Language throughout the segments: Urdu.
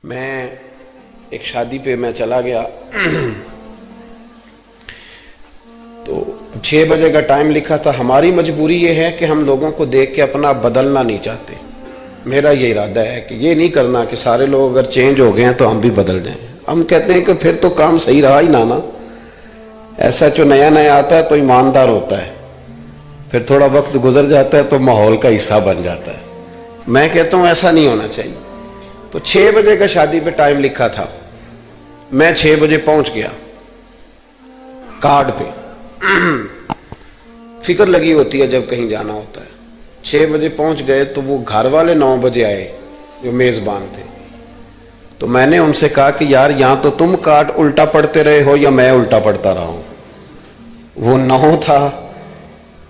میں ایک شادی پہ میں چلا گیا تو 6 بجے کا ٹائم لکھا تھا. ہماری مجبوری یہ ہے کہ ہم لوگوں کو دیکھ کے اپنا بدلنا نہیں چاہتے. میرا یہ ارادہ ہے کہ یہ نہیں کرنا کہ سارے لوگ اگر چینج ہو گئے ہیں تو ہم بھی بدل جائیں. ہم کہتے ہیں کہ پھر تو کام صحیح رہا ہی نا. ایسا جو نیا نیا آتا ہے تو ایماندار ہوتا ہے, پھر تھوڑا وقت گزر جاتا ہے تو ماحول کا حصہ بن جاتا ہے. میں کہتا ہوں ایسا نہیں ہونا چاہیے. تو 6 بجے کا شادی پہ ٹائم لکھا تھا, میں 6 بجے پہنچ گیا. کارڈ پہ فکر لگی ہوتی ہے جب کہیں جانا ہوتا ہے. 6 بجے پہنچ گئے تو وہ گھر والے 9 بجے آئے جو میزبان تھے. تو میں نے ان سے کہا کہ یار یہاں تو تم کارڈ الٹا پڑھتے رہے ہو یا میں الٹا پڑھتا رہا ہوں. وہ 9 تھا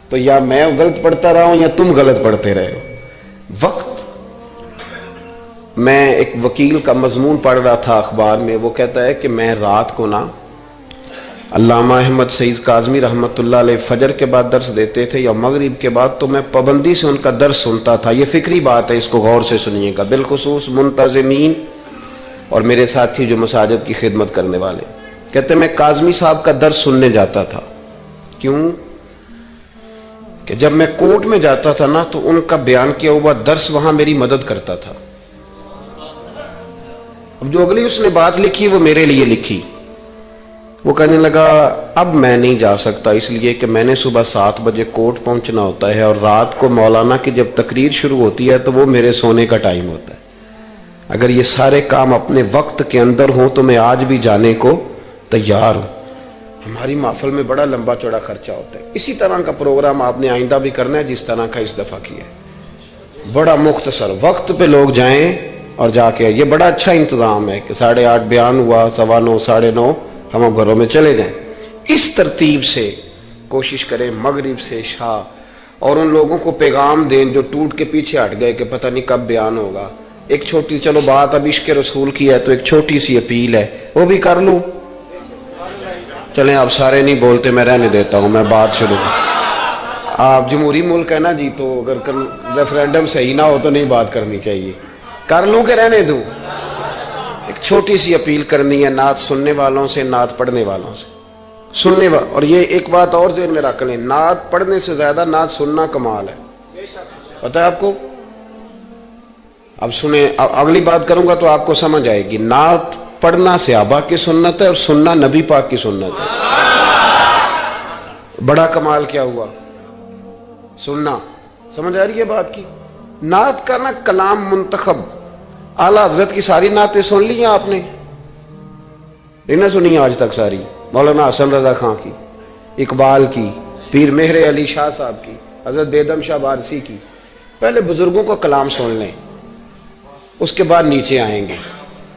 تو یا میں غلط پڑھتا رہا ہوں یا تم غلط پڑھتے رہے ہو. وقت میں ایک وکیل کا مضمون پڑھ رہا تھا اخبار میں, وہ کہتا ہے کہ میں رات کو نا علامہ احمد سعید کاظمی رحمۃ اللہ علیہ فجر کے بعد درس دیتے تھے یا مغرب کے بعد, تو میں پابندی سے ان کا درس سنتا تھا. یہ فکری بات ہے, اس کو غور سے سنیے گا, بالخصوص منتظمین اور میرے ساتھی جو مساجد کی خدمت کرنے والے. کہتے میں کاظمی صاحب کا درس سننے جاتا تھا. کیوں کہ جب میں کورٹ میں جاتا تھا نا تو ان کا بیان کیا ہوا درس وہاں میری مدد کرتا تھا. اب جو اگلی اس نے بات لکھی وہ میرے لیے لکھی. وہ کہنے لگا اب میں نہیں جا سکتا اس لیے کہ میں نے صبح 7 بجے کورٹ پہنچنا ہوتا ہے اور رات کو مولانا کی جب تقریر شروع ہوتی ہے تو وہ میرے سونے کا ٹائم ہوتا ہے. اگر یہ سارے کام اپنے وقت کے اندر ہوں تو میں آج بھی جانے کو تیار ہوں. ہماری محفل میں بڑا لمبا چوڑا خرچہ ہوتا ہے. اسی طرح کا پروگرام آپ نے آئندہ بھی کرنا ہے جس طرح کا اس دفعہ کیا ہے. بڑا مختصر وقت پہ لوگ جائیں اور جا کے, یہ بڑا اچھا انتظام ہے کہ 8:30 بیان ہوا, 9:15 9:30 ہم گھروں میں چلے جائیں. اس ترتیب سے کوشش کریں مغرب سے عشاء, اور ان لوگوں کو پیغام دیں جو ٹوٹ کے پیچھے ہٹ گئے کہ پتہ نہیں کب بیان ہوگا. ایک چھوٹی, چلو بات اب عشق رسول کی ہے تو ایک چھوٹی سی اپیل ہے, وہ بھی کر لوں. چلیں آپ سارے نہیں بولتے, میں رہنے دیتا ہوں, میں بات شروع. آپ جمہوری ملک ہے نا جی, تو اگر ریفرینڈم صحیح نہ ہو تو نہیں بات کرنی چاہیے. کر لوں کہ رہنے دوں؟ ایک چھوٹی سی اپیل کرنی ہے نعت سننے والوں سے, نعت پڑھنے والوں سے. اور یہ ایک بات اور ذہن میں رکھ لیں, نعت پڑھنے سے زیادہ نعت سننا کمال ہے. پتہ ہے آپ کو؟ اب سنیں, اگلی بات کروں گا تو آپ کو سمجھ آئے گی. نعت پڑھنا صحابہ کی سنت ہے اور سننا نبی پاک کی سنت ہے. بڑا کمال کیا ہوا سننا. سمجھ آ رہی ہے بات کی؟ نعت کا نا کلام منتخب, اعلیٰ حضرت کی ساری نعتیں سن لی ہیں آپ نے؟ نہیں نہ سنی آج تک ساری. مولانا حسن رضا خان کی, اقبال کی, پیر مہر علی شاہ صاحب کی, حضرت بیدم شاہ بارسی کی. پہلے بزرگوں کو کلام سن لیں, اس کے بعد نیچے آئیں گے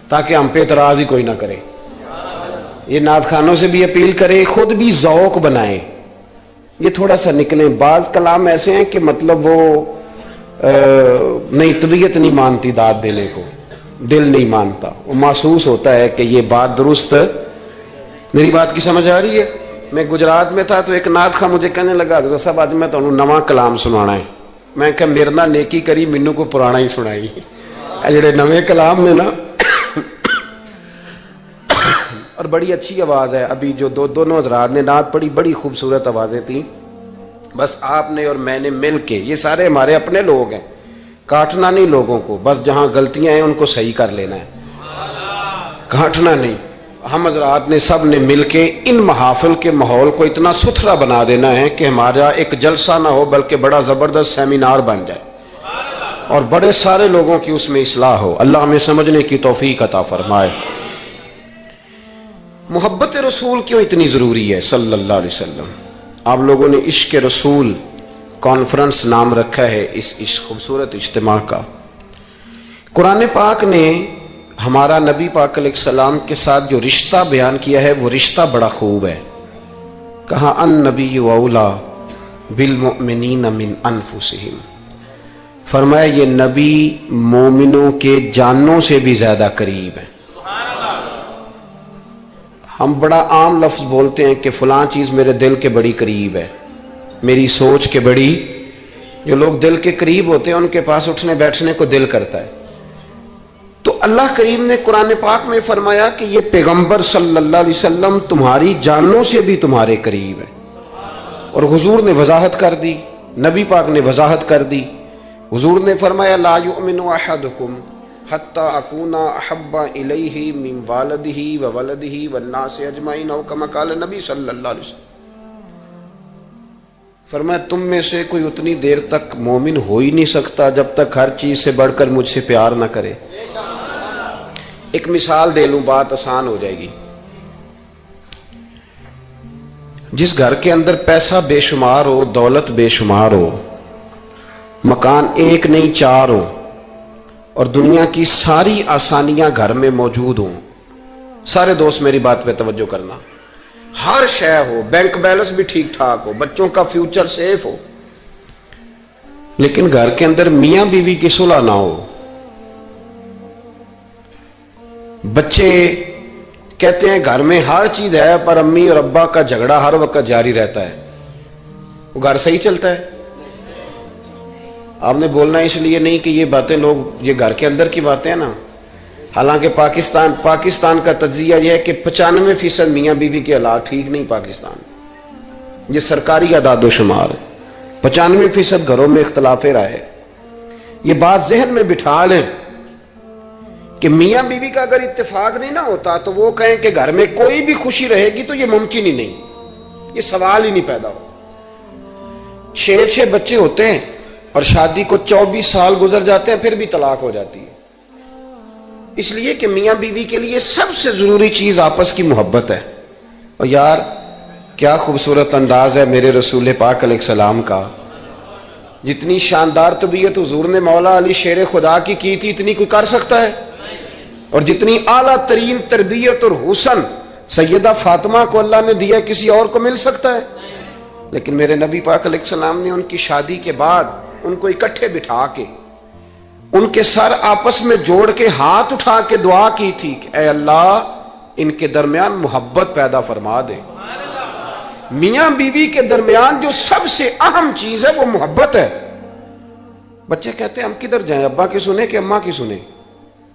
تاکہ ہم پہ اعتراض ہی کوئی نہ کرے. یہ نعت خانوں سے بھی اپیل کریں, خود بھی ذوق بنائیں, یہ تھوڑا سا نکلیں. بعض کلام ایسے ہیں کہ مطلب وہ نہیں, طبیعت نہیں مانتی داد دینے کو, دل نہیں مانتا, وہ محسوس ہوتا ہے کہ یہ بات درست. میری بات کی سمجھ آ رہی ہے؟ میں گجرات میں تھا تو ایک نعت خواں مجھے کہنے لگا حضرت صاحب آج میں تمہیں نواں کلام سنانا ہے. میں کہ میرے نال نیکی کری, مینوں کو پرانا ہی سنائی. جڑے نویں کلام میں نا اور بڑی اچھی آواز ہے. ابھی جو دونوں حضرات نے نعت پڑھی بڑی خوبصورت آوازیں تھیں. بس آپ نے اور میں نے مل کے, یہ سارے ہمارے اپنے لوگ ہیں, کاٹنا نہیں لوگوں کو, بس جہاں غلطیاں ہیں ان کو صحیح کر لینا ہے, کاٹنا نہیں. ہم حضرات نے سب نے مل کے ان محافل کے ماحول کو اتنا ستھرا بنا دینا ہے کہ ہمارا ایک جلسہ نہ ہو بلکہ بڑا زبردست سیمینار بن جائے اور بڑے سارے لوگوں کی اس میں اصلاح ہو. اللہ ہمیں سمجھنے کی توفیق عطا فرمائے. محبت رسول کیوں اتنی ضروری ہے صلی اللہ علیہ وسلم؟ آپ لوگوں نے عشق رسول کانفرنس نام رکھا ہے اس خوبصورت اجتماع کا. قرآن پاک نے ہمارا نبی پاک علیہ السلام کے ساتھ جو رشتہ بیان کیا ہے وہ رشتہ بڑا خوب ہے. کہا ان نبی اولا بالمؤمنین من انفسہم, فرمایا یہ نبی مومنوں کے جانوں سے بھی زیادہ قریب ہے. ہم بڑا عام لفظ بولتے ہیں کہ فلاں چیز میرے دل کے بڑی قریب ہے, میری سوچ کے بڑی. جو لوگ دل کے قریب ہوتے ہیں ان کے پاس اٹھنے بیٹھنے کو دل کرتا ہے. تو اللہ کریم نے قرآن پاک میں فرمایا کہ یہ پیغمبر صلی اللہ علیہ وسلم تمہاری جانوں سے بھی تمہارے قریب ہے، اور حضور نے وضاحت کر دی، نبی پاک نے وضاحت کر دی. حضور نے فرمایا لا یؤمن احدکم حتی اکون احب الیہ من والدہ وولدہ والناس اجمعین، او کما قال نبی صلی اللہ علیہ وسلم. فرمایا تم میں سے کوئی اتنی دیر تک مومن ہو ہی نہیں سکتا جب تک ہر چیز سے بڑھ کر مجھ سے پیار نہ کرے. ایک مثال دے لوں، بات آسان ہو جائے گی. جس گھر کے اندر پیسہ بے شمار ہو، دولت بے شمار ہو، مکان ایک نہیں چار ہو، اور دنیا کی ساری آسانیاں گھر میں موجود ہوں، سارے دوست میری بات پہ توجہ کرنا، ہر شے ہو، بینک بیلنس بھی ٹھیک ٹھاک ہو، بچوں کا فیوچر سیف ہو، لیکن گھر کے اندر میاں بیوی کی صلح نہ ہو. بچے کہتے ہیں گھر میں ہر چیز ہے پر امی اور ابا کا جھگڑا ہر وقت جاری رہتا ہے، وہ گھر صحیح چلتا ہے؟ آپ نے بولنا اس لیے نہیں کہ یہ باتیں لوگ، یہ گھر کے اندر کی باتیں ہیں نا. حالانکہ پاکستان کا تجزیہ یہ ہے کہ 95% میاں بیوی کے حالات ٹھیک نہیں. پاکستان یہ سرکاری اعداد و شمار ہے، 95% گھروں میں اختلاف رائے ہے. یہ بات ذہن میں بٹھا لیں کہ میاں بیوی کا اگر اتفاق نہیں نہ ہوتا تو وہ کہیں کہ گھر میں کوئی بھی خوشی رہے گی تو یہ ممکن ہی نہیں، یہ سوال ہی نہیں پیدا ہوتا. 6 بچے ہوتے ہیں اور شادی کو 24 سال گزر جاتے ہیں پھر بھی طلاق ہو جاتی ہے. اس لیے کہ میاں بیوی کے لیے سب سے ضروری چیز آپس کی محبت ہے. اور یار کیا خوبصورت انداز ہے میرے رسول پاک علیہ السلام کا. جتنی شاندار طبیعت حضور نے مولا علی شیر خدا کی تھی اتنی کوئی کر سکتا ہے؟ اور جتنی اعلیٰ ترین تربیت اور حسن سیدہ فاطمہ کو اللہ نے دیا کسی اور کو مل سکتا ہے؟ لیکن میرے نبی پاک علیہ السلام نے ان کی شادی کے بعد ان کو اکٹھے بٹھا کے ان کے سر آپس میں جوڑ کے ہاتھ اٹھا کے دعا کی تھی کہ اے اللہ ان کے درمیان محبت پیدا فرما دے. میاں بیوی کے درمیان جو سب سے اہم چیز ہے وہ محبت ہے. بچے کہتے ہیں ہم کدھر جائیں، ابا کی سنیں کہ اماں کی سنیں؟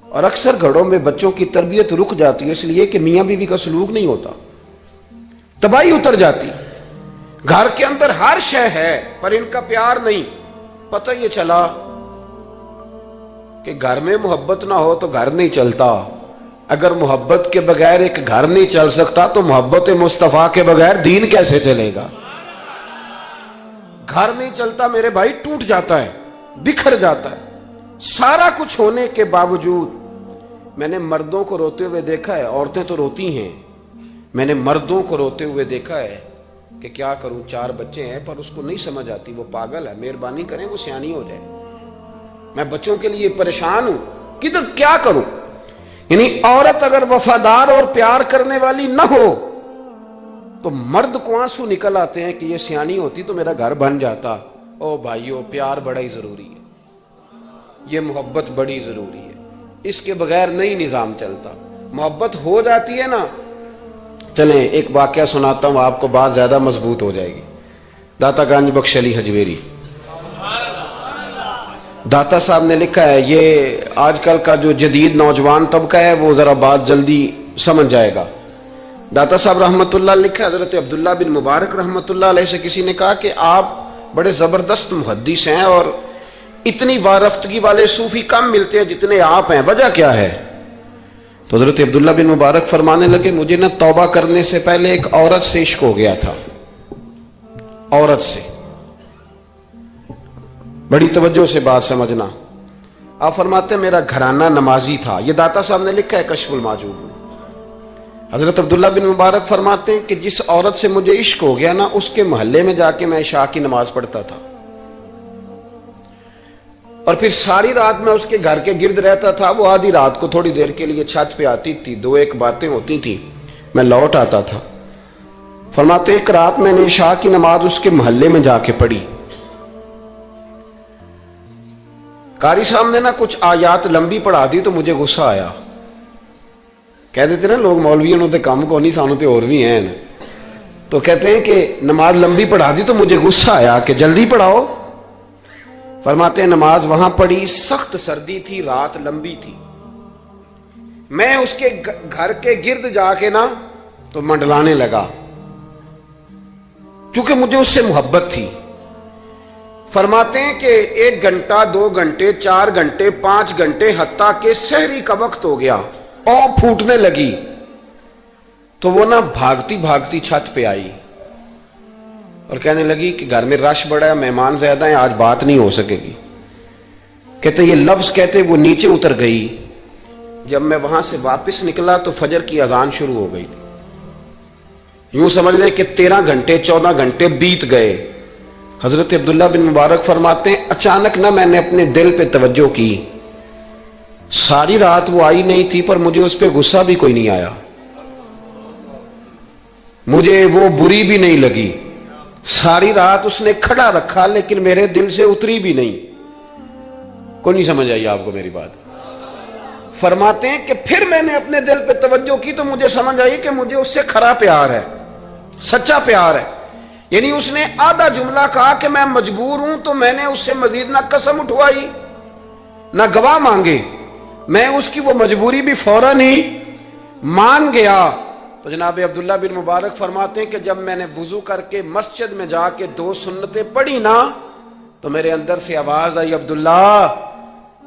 اور اکثر گھروں میں بچوں کی تربیت رک جاتی ہے اس لیے کہ میاں بیوی کا سلوک نہیں ہوتا، تباہی اتر جاتی. گھر کے اندر ہر شے ہے پر ان کا پیار نہیں. پتہ یہ چلا کہ گھر میں محبت نہ ہو تو گھر نہیں چلتا. اگر محبت کے بغیر ایک گھر نہیں چل سکتا تو محبت مصطفیٰ کے بغیر دین کیسے چلے گا؟ گھر نہیں چلتا میرے بھائی، ٹوٹ جاتا ہے، بکھر جاتا ہے. سارا کچھ ہونے کے باوجود میں نے مردوں کو روتے ہوئے دیکھا ہے، عورتیں تو روتی ہیں، میں نے مردوں کو روتے ہوئے دیکھا ہے کہ کیا کروں 4 بچے ہیں پر اس کو نہیں سمجھ آتی، وہ پاگل ہے، مہربانی کریں وہ سیانی ہو جائے. میں بچوں کے لیے پریشان ہوں، کدھر کیا کروں؟ یعنی عورت اگر وفادار اور پیار کرنے والی نہ ہو تو مرد کو آنسو نکل آتے ہیں کہ یہ سیانی ہوتی تو میرا گھر بن جاتا. او بھائیو، پیار بڑا ہی ضروری ہے، یہ محبت بڑی ضروری ہے، اس کے بغیر نہیں نظام چلتا. محبت ہو جاتی ہے نا. چلیں ایک واقعہ سناتا ہوں آپ کو، بات زیادہ مضبوط ہو جائے گی. داتا گنج بخش علی حجویری داتا صاحب نے لکھا ہے، یہ آج کل کا جو جدید نوجوان طبقہ ہے وہ ذرا بات جلدی سمجھ جائے گا. داتا صاحب رحمت اللہ لکھا ہے، حضرت عبداللہ بن مبارک رحمت اللہ علیہ سے کسی نے کہا کہ آپ بڑے زبردست محدث ہیں اور اتنی وارفتگی والے صوفی کم ملتے ہیں جتنے آپ ہیں، وجہ کیا ہے؟ تو حضرت عبداللہ بن مبارک فرمانے لگے مجھے نہ توبہ کرنے سے پہلے ایک عورت سے عشق ہو گیا تھا، عورت سے. بڑی توجہ سے بات سمجھنا. آپ فرماتے ہیں میرا گھرانہ نمازی تھا. یہ داتا صاحب نے لکھا ہے کشف الماجوب میں. حضرت عبداللہ بن مبارک فرماتے ہیں کہ جس عورت سے مجھے عشق ہو گیا نا، اس کے محلے میں جا کے میں عشاء کی نماز پڑھتا تھا اور پھر ساری رات میں اس کے گھر کے گرد رہتا تھا. وہ آدھی رات کو تھوڑی دیر کے لیے چھت پہ آتی تھی، 2-1 باتیں ہوتی تھی، میں لوٹ آتا تھا. فرماتے ایک رات میں نے عشاء کی نماز اس کے محلے میں جا کے پڑھی. قاری صاحب نے نا کچھ آیات لمبی پڑھا دی تو مجھے غصہ آیا. کہہ دیتے نا لوگ مولویوں نے کام کو نہیں، سانو تے اور بھی ہیں. تو کہتے ہیں کہ نماز لمبی پڑھا دی تو مجھے غصہ آیا کہ جلدی پڑھاؤ. فرماتے ہیں نماز وہاں پڑھی، سخت سردی تھی، رات لمبی تھی. میں اس کے گھر کے گرد جا کے نا تو منڈلانے لگا، کیونکہ مجھے اس سے محبت تھی۔ فرماتے ہیں کہ 1 گھنٹہ 2 گھنٹے 4 گھنٹے 5 گھنٹے حتیٰ کہ سحری کا وقت ہو گیا اور پھوٹنے لگی، تو وہ نا بھاگتی بھاگتی چھت پہ آئی اور کہنے لگی کہ گھر میں رش بڑا ہے، مہمان زیادہ ہیں، آج بات نہیں ہو سکے گی۔ کہتے یہ لفظ کہتے وہ نیچے اتر گئی۔ جب میں وہاں سے واپس نکلا تو فجر کی اذان شروع ہو گئی تھی۔ یوں سمجھ لیں کہ 13 گھنٹے 14 گھنٹے بیت گئے۔ حضرت عبداللہ بن مبارک فرماتے ہیں اچانک نہ میں نے اپنے دل پہ توجہ کی، ساری رات وہ آئی نہیں تھی پر مجھے اس پہ غصہ بھی کوئی نہیں آیا، مجھے وہ بری بھی نہیں لگی، ساری رات اس نے کھڑا رکھا لیکن میرے دل سے اتری بھی نہیں۔ کوئی نہیں سمجھ آئی آپ کو میری بات؟ فرماتے ہیں کہ پھر میں نے اپنے دل پہ توجہ کی تو مجھے سمجھ آئی کہ مجھے اس سے کھرا پیار ہے، سچا پیار ہے۔ یعنی اس نے آدھا جملہ کہا کہ میں مجبور ہوں، تو میں نے اس سے مزید نہ قسم اٹھوائی نہ گواہ مانگے، میں اس کی وہ مجبوری بھی فوراً ہی مان گیا۔ تو جناب عبداللہ بن مبارک فرماتے ہیں کہ جب میں نے وضو کر کے مسجد میں جا کے 2 سنتیں پڑھی نا تو میرے اندر سے آواز آئی، عبداللہ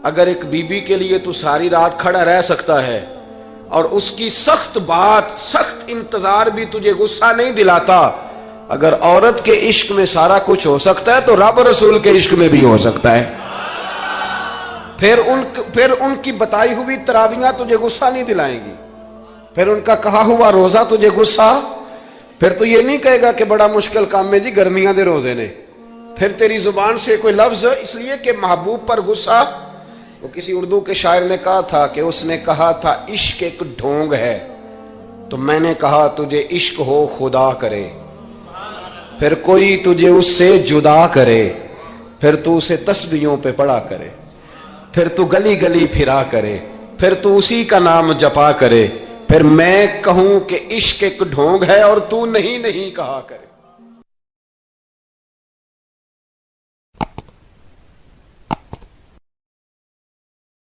اگر ایک بی بی کے لیے تو ساری رات کھڑا رہ سکتا ہے اور اس کی سخت بات سخت انتظار بھی تجھے غصہ نہیں دلاتا، اگر عورت کے عشق میں سارا کچھ ہو سکتا ہے تو رب رسول کے عشق میں بھی ہو سکتا ہے۔ پھر ان کی بتائی ہوئی تراویحاں تجھے غصہ نہیں دلائیں گی، پھر ان کا کہا ہوا روزہ تجھے غصہ، پھر تو یہ نہیں کہے گا کہ بڑا مشکل کام میں جی گرمیاں دے روزے نے، پھر تیری زبان سے کوئی لفظ، اس لیے کہ محبوب پر غصہ۔ وہ کسی اردو کے شاعر نے کہا تھا کہ اس نے کہا تھا عشق ایک ڈھونگ ہے، تو میں نے کہا تجھے عشق ہو خدا کرے، پھر کوئی تجھے اس سے جدا کرے، پھر تو اسے تسبیحوں پہ پڑھا کرے، پھر تو گلی گلی پھرا کرے، پھر تو اسی کا نام جپا کرے، پھر میں کہوں کہ عشق ایک ڈھونگ ہے اور تو نہیں کہا کرے۔